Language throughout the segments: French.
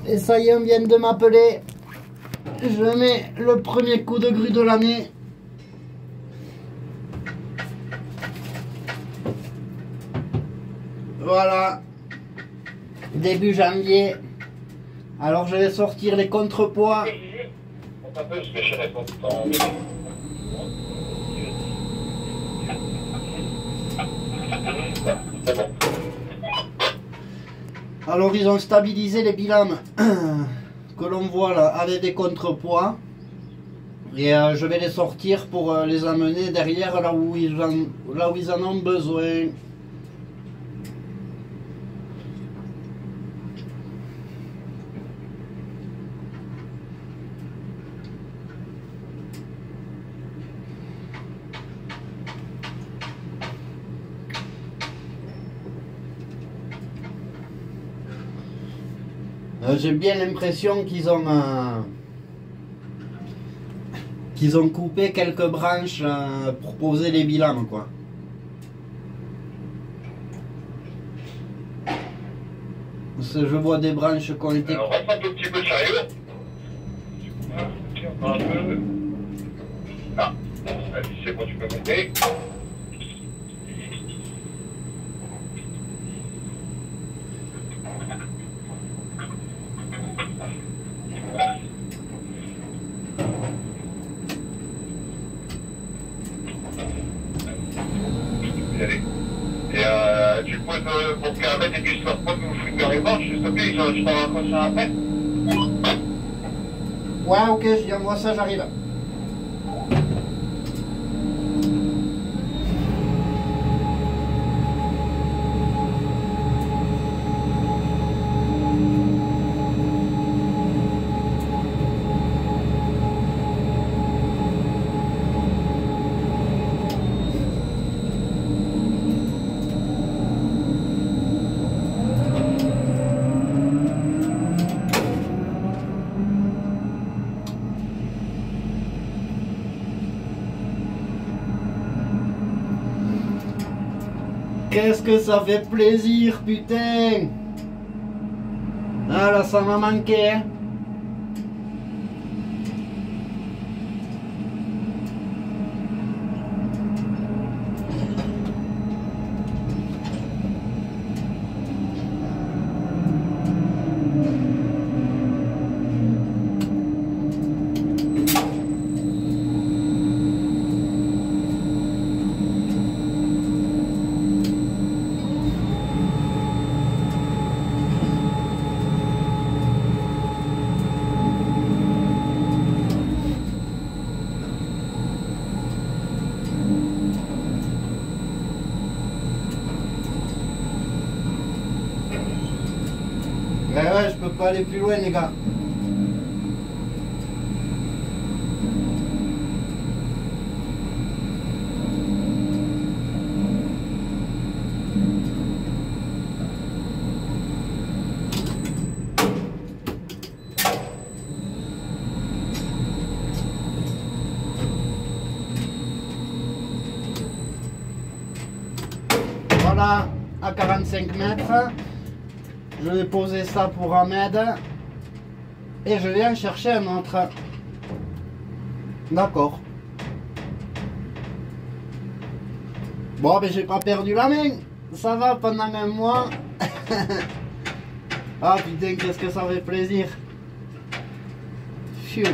Et ça y est, on vient de m'appeler. Je mets le premier coup de grue de l'année. Voilà. Début janvier. Alors je vais sortir les contrepoids. Alors ils ont stabilisé les bilans que l'on voit là avec des contrepoids. Et je vais les sortir pour les amener derrière là où ils en ont besoin. J'ai bien l'impression qu'ils ont coupé quelques branches pour poser les bilans, quoi. Je vois des branches qui ont été... Alors, reste un tout petit peu sérieux. Un peu. Ah, vas-y, c'est bon, tu peux monter. Et tu poses pour permettre et puis je leur pose vous foutre les manches, s'il te plaît, je t'en raccroche ça après. Ouais, ok, je dis moi ça, j'arrive. Qu'est-ce que ça fait plaisir, putain! Ah là, ça m'a manqué, hein? Ouais, je peux pas aller plus loin, les gars. Voilà, à 45 mètres. Je vais poser ça pour Ahmed. Et je viens chercher un autre. D'accord. Bon, mais j'ai pas perdu la main. Ça va pendant un mois. Ah putain, qu'est-ce que ça fait plaisir. Phew.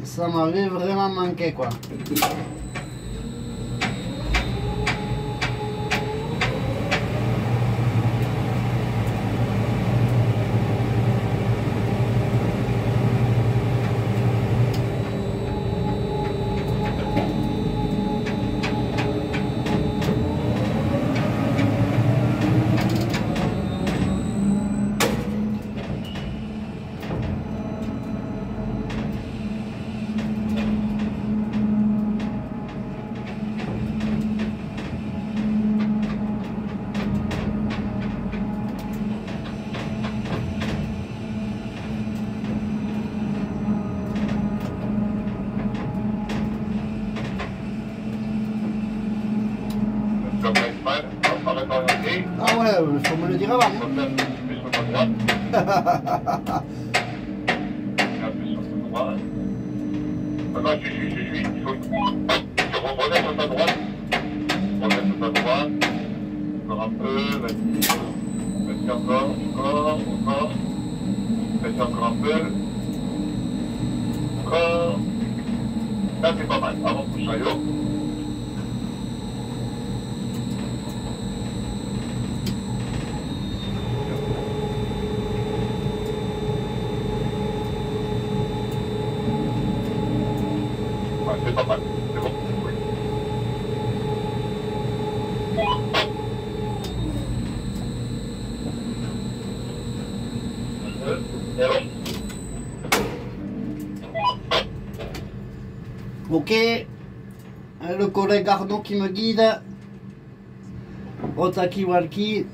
Ça m'avait vraiment manqué, quoi. Comme mal. Arrête d'orienter. Ah ouais, faut me le dire avant. Comme ça, plus sur ta droite. Et un peu sur ta droite. Ah non, je suis. Il faut que tu reviennes sur ta droite. Reviens sur ta droite. Encore un peu. Vas-y encore. Vas-y encore un peu. Encore. Là, c'est pas mal. Avant que je aille haut. Ouais, c'est pas mal. C'est bon. Oui. C'est bon. Ok, le collègue Arnaud qui me guide. Otaki Walkie,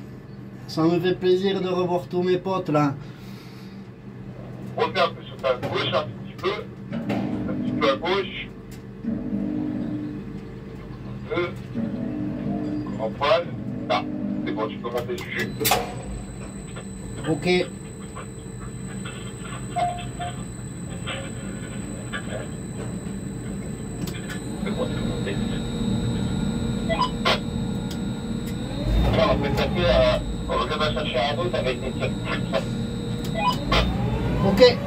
ça me fait plaisir de revoir tous mes potes là. Reviens un peu sur ta gauche, un petit peu à gauche. Un peu. Encore en poil. Là, c'est bon, tu peux monter dessus. Ok, C'est bon, tu peux monter. Alors, après, ça fait, on va chercher un autre avec des tirs. ok.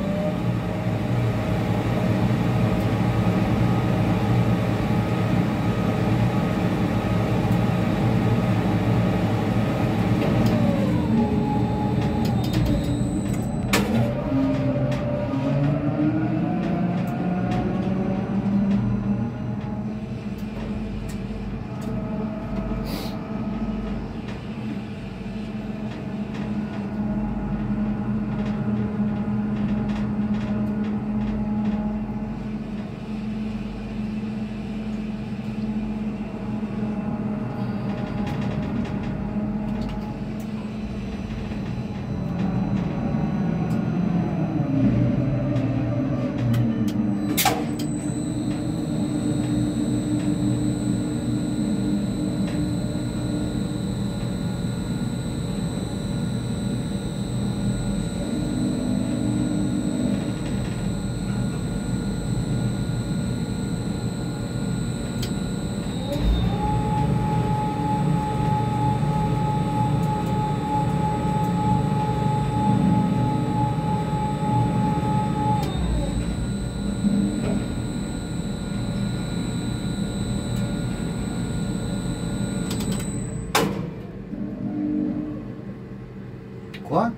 Quoi?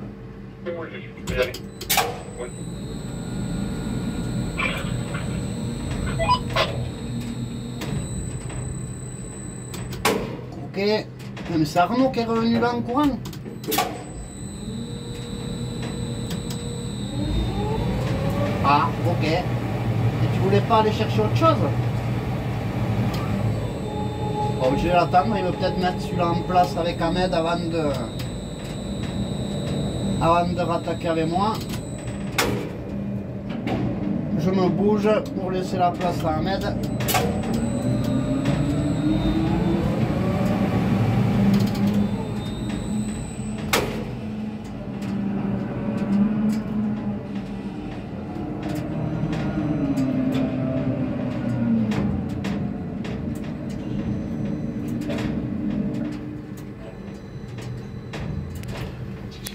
Oui, je peux y aller. Oui. Ok, mais c'est Arnaud qui est revenu là en courant. Ah, ok. Et tu voulais pas aller chercher autre chose? Bon, je vais l'attendre, il va peut-être mettre celui-là en place avec Ahmed avant de rattaquer avec moi. Je me bouge pour laisser la place à Ahmed.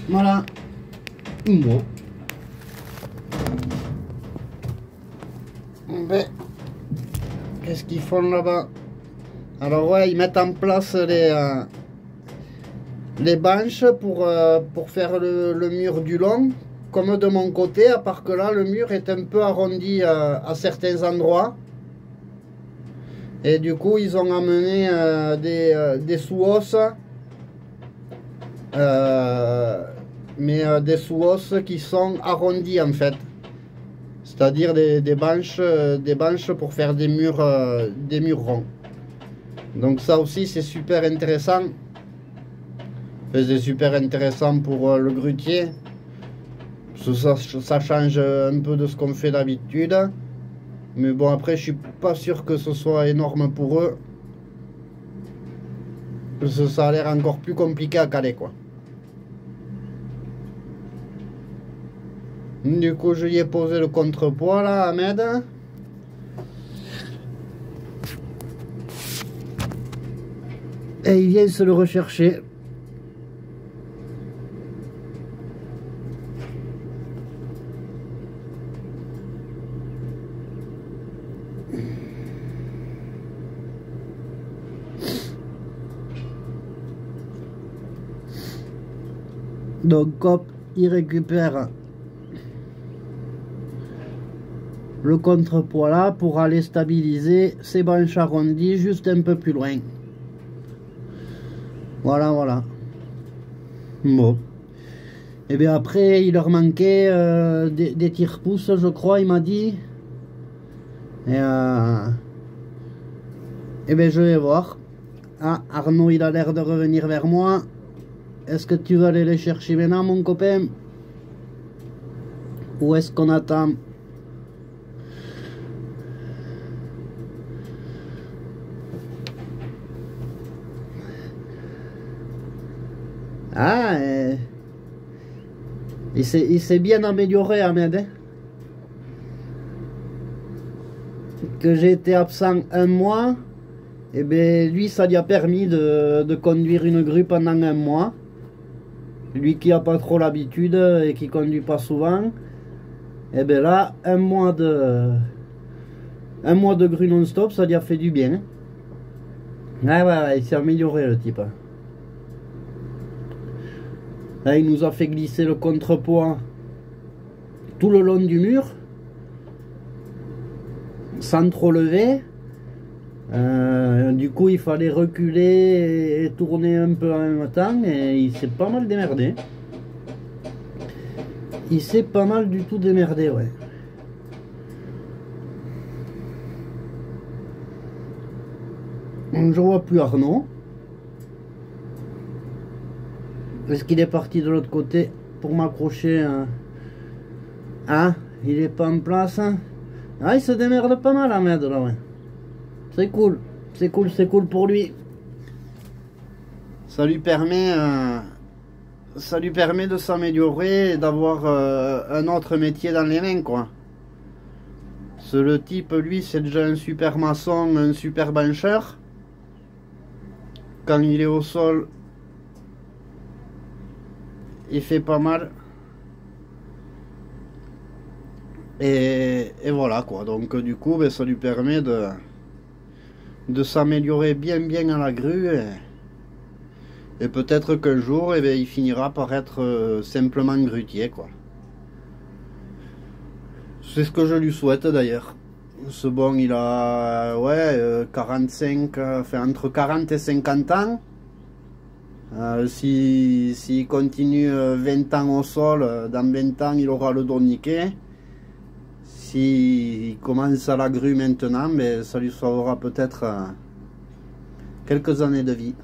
Voilà. Bon. Ben, qu'est-ce qu'ils font là-bas? Alors ouais, ils mettent en place les banches pour faire le mur du long. Comme de mon côté, à part que là, le mur est un peu arrondi à certains endroits. Et du coup, ils ont amené des sous-hosses. Mais des sous-hosses qui sont arrondis en fait. C'est-à-dire des banches pour faire des murs ronds. Donc ça aussi c'est super intéressant. Enfin, c'est super intéressant pour le grutier. Ça change un peu de ce qu'on fait d'habitude. Mais bon, après je suis pas sûr que ce soit énorme pour eux. Ça a l'air encore plus compliqué à caler, quoi. Du coup, je lui ai posé le contrepoids là, Ahmed. Et il vient se le rechercher. Donc, hop, il récupère le contrepoids là pour aller stabiliser ses branches arrondies juste un peu plus loin. Voilà, voilà. Bon. Et bien après, il leur manquait des tire-pouces, je crois, il m'a dit. Et bien je vais voir. Ah, Arnaud, il a l'air de revenir vers moi. Est-ce que tu vas aller les chercher maintenant, mon copain? Ou est-ce qu'on attend? Ah, il s'est bien amélioré, Ahmed. Hein? Que j'ai été absent un mois, et bien lui, ça lui a permis de conduire une grue pendant un mois. Lui qui n'a pas trop l'habitude et qui conduit pas souvent, et bien là, un mois de grue non-stop, ça lui a fait du bien. Ouais, il s'est amélioré le type. Là, il nous a fait glisser le contrepoids tout le long du mur, sans trop lever. Du coup, il fallait reculer et tourner un peu en même temps, et il s'est pas mal démerdé. Il s'est pas mal du tout démerdé, ouais. Je vois plus Arnaud. Est-ce qu'il est parti de l'autre côté pour m'accrocher? Ah, il est pas en place. Ah, il se démerde pas mal, Ahmed, là, ouais. C'est cool, c'est cool, c'est cool pour lui. Ça lui permet de s'améliorer et d'avoir un autre métier dans les mains, quoi. Le type, lui, c'est déjà un super maçon, un super bancheur. Quand il est au sol, il fait pas mal. Et voilà, quoi. Donc du coup, ben, ça lui permet de s'améliorer bien à la grue, et peut-être qu'un jour, eh bien, il finira par être simplement grutier, quoi. C'est ce que je lui souhaite d'ailleurs. Ce bon, il a 45, enfin entre 40 et 50 ans. S'il continue 20 ans au sol, dans 20 ans il aura le dos niqué. S'il commence à la grue maintenant, mais ça lui sauvera peut-être quelques années de vie.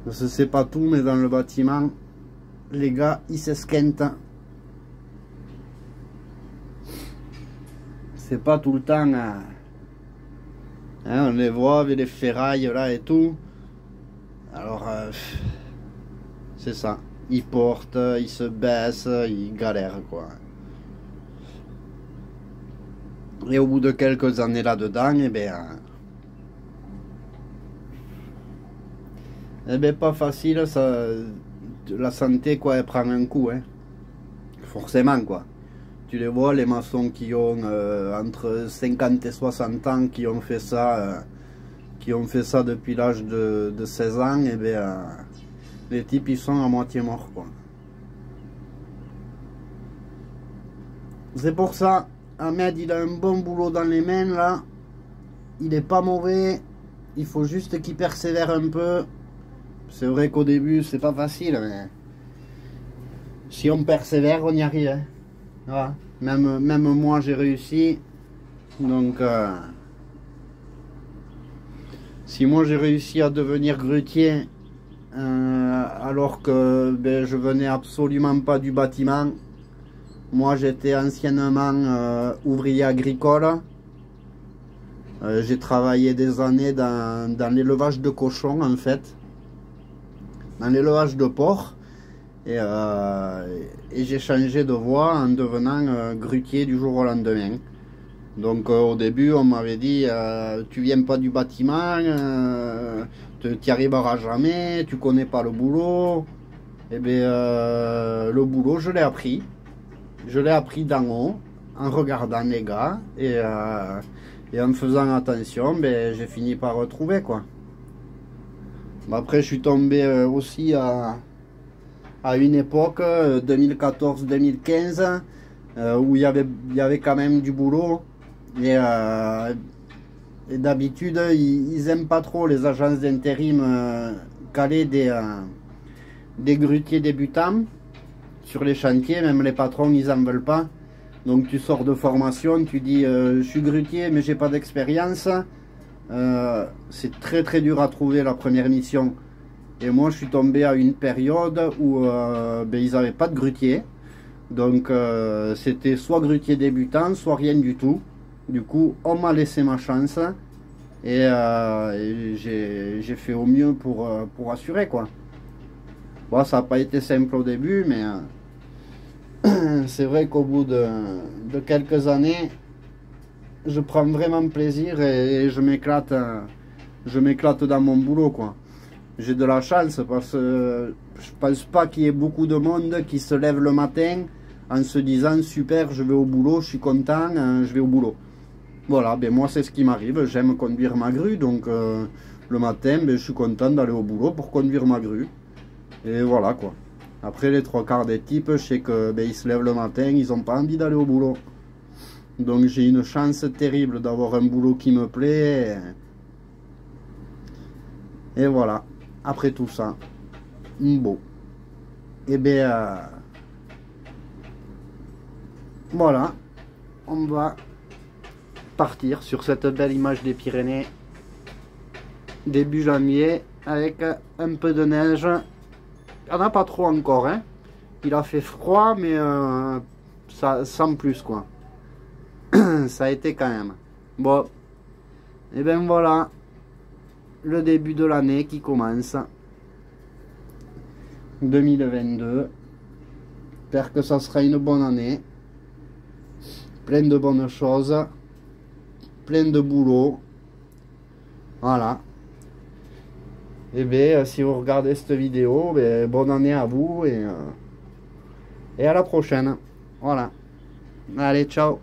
Je sais pas tout, mais dans le bâtiment, les gars, ils s'esquentent. C'est pas tout le temps. Hein, on les voit avec les ferrailles là et tout. Alors, c'est ça. Ils portent, ils se baissent, ils galèrent, quoi. Et au bout de quelques années là-dedans, eh ben pas facile, ça, la santé, quoi, elle prend un coup, hein. Forcément, quoi. Tu les vois, les maçons qui ont entre 50 et 60 ans, qui ont fait ça depuis l'âge de 16 ans, et bien les types, ils sont à moitié morts, quoi. C'est pour ça, Ahmed, il a un bon boulot dans les mains, là. Il est pas mauvais. Il faut juste qu'il persévère un peu. C'est vrai qu'au début, c'est pas facile, mais si on persévère, on y arrive, hein. Voilà. Même moi, j'ai réussi. Donc, si moi, j'ai réussi à devenir grutier, alors que ben, je venais absolument pas du bâtiment. Moi, j'étais anciennement ouvrier agricole. J'ai travaillé des années dans l'élevage de cochons en fait, dans l'élevage de porcs, et j'ai changé de voie en devenant grutier du jour au lendemain. Donc au début on m'avait dit tu viens pas du bâtiment, tu n'y arriveras jamais, tu connais pas le boulot. Et bien le boulot je l'ai appris. Je l'ai appris d'en haut, en regardant les gars et en faisant attention, ben, j'ai fini par retrouver quoi. Bon, après je suis tombé aussi à une époque 2014-2015 où il y avait quand même du boulot. Et d'habitude, ils aiment pas trop les agences d'intérim caler des grutiers débutants sur les chantiers. Même les patrons, ils en veulent pas. Donc tu sors de formation, tu dis je suis grutier mais j'ai pas d'expérience. C'est très dur à trouver la première mission. Et moi je suis tombé à une période où ben, ils n'avaient pas de grutier. Donc c'était soit grutier débutant, soit rien du tout. Du coup, on m'a laissé ma chance et j'ai fait au mieux pour assurer quoi. Bon, ça n'a pas été simple au début, mais c'est vrai qu'au bout de quelques années, je prends vraiment plaisir et je m'éclate dans mon boulot quoi. J'ai de la chance parce que je pense pas qu'il y ait beaucoup de monde qui se lève le matin en se disant super, je vais au boulot, je suis content, je vais au boulot. Voilà, ben moi c'est ce qui m'arrive, j'aime conduire ma grue, donc le matin ben, je suis content d'aller au boulot pour conduire ma grue. Et voilà quoi. Après les trois quarts des types, je sais que ben, ils se lèvent le matin, ils n'ont pas envie d'aller au boulot. Donc j'ai une chance terrible d'avoir un boulot qui me plaît. Et voilà, après tout ça, bon. Et ben voilà, on va partir sur cette belle image des Pyrénées début janvier avec un peu de neige. Il n'y en a pas trop encore hein. Il a fait froid mais ça sans plus quoi. Ça a été quand même bon. Et ben voilà le début de l'année qui commence 2022. J'espère que ça sera une bonne année, plein de bonnes choses, plein de boulot. Voilà. Et bien si vous regardez cette vidéo, ben, bonne année à vous et à la prochaine. Voilà. Allez, ciao.